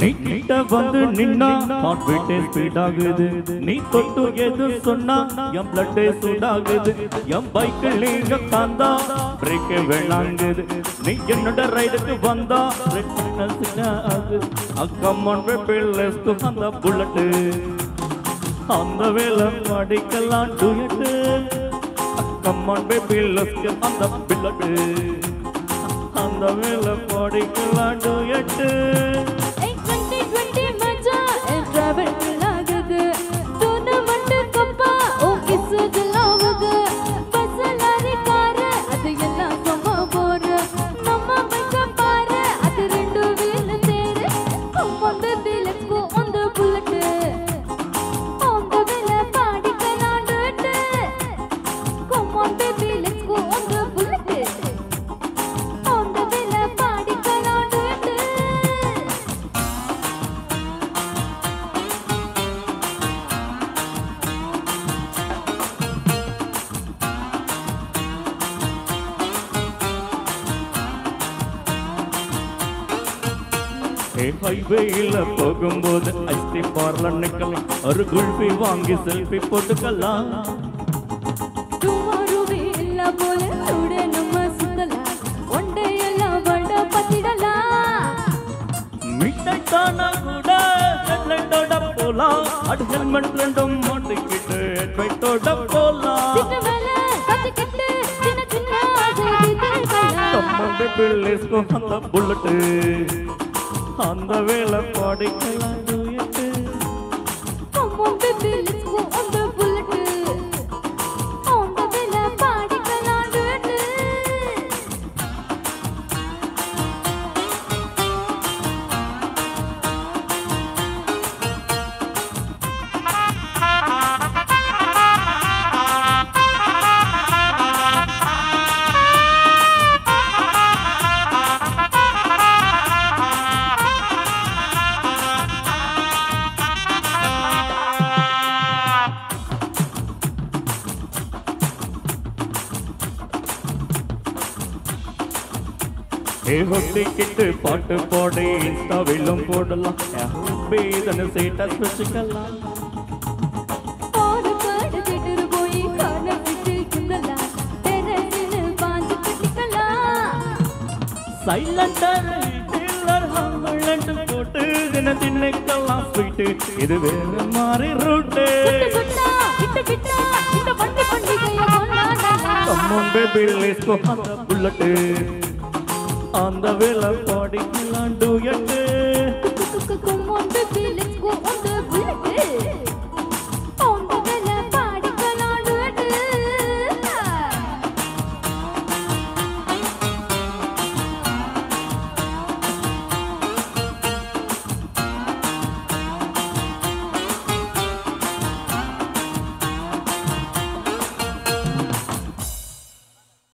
நீ கிட்ட வந்து நின்னா ஹார்ட் பீட் ஸ்பீட் ஆகுது நீ தொட்டு எது சொன்னா என் பிளட் சூடாகுது என் பைக்கில் நீங்க காந்தா பிரேக் வேணாங்குது நீ என்னோட ரைடுக்கு வந்தா come on baby let's go அந்த புல்லட் அந்த வேலை படிக்கலாம் duet come on baby let's go அந்த புல்லட் அந்த வேலை படிக்கலாம் டுயட் 2020 மஜா டிராவல் ஆகுது டூர்னமெண்ட் கப்பா ஓ கிஸ் ஜலாவுது பஸ் லாரி கார் அது எல்லாம் சும்மா போற நம்ம பைக்க பாரு அது ரெண்டு வீல் தேரு come on baby let's go on the bullet on the வேலை பாடிக்கலாம் duet come on baby let's go on the bullet on the வேலை பாடிக்கலாம் டுயட் ஹைவேல போகும்போது ஐஸ்டி பார்ல நிக்கலாம் ஒரு குல்ஃபி வாங்கி செல்ஃபி போட்டுக்கலாம் டுமாரோவே இல்ல போல கூட நம்ம சுத்தலாம் ஒண்டே எல்லாம் வட பத்திடலாம் மிட்டானா கூட ஹெட்லைட்டோட போலாம் அட் ஹெல்மெட் ரெண்டும் மாட்டிக்கிட்டு ஹெட்லைட்டோட போலாம் சின்ன வேலை கத்துக்கிட்டு சின்ன சின்ன ஆசை தீர்க்கலாம் நம்ம பேபிள்ஸ் கோ அந்த புல்லட் அந்த வேலை படிக்கலாம் duet come on baby let's go on the bullet on the வேலை பாடிக்கலாம் டுயட் ஒட்டிக்கிட்டு பாட்டு போட இன்ஸ்டாவிலும் போடலாம் பேதன ஸ்டேட்டஸ் வச்சுக்கலாம் பாடு பாடு திட்டு போய் காண விட்டு கிண்டலாம் தெரசின பாஞ்சு கட்டிக்கலாம் சைலண்டர் டில்லர் ஹம்பலண்ட் போட்டு தினத்தின்னைக்கெல்லாம் ஸ்வீட் இது வேற மாதிரி ரூட் சுட்டா கிட்ட கிட்ட இந்த வண்டி பண்டிகையை கொண்டாடலாம் come on baby let's go அந்த புல்லட் அந்த வேலை படிக்கலாம் டுயட்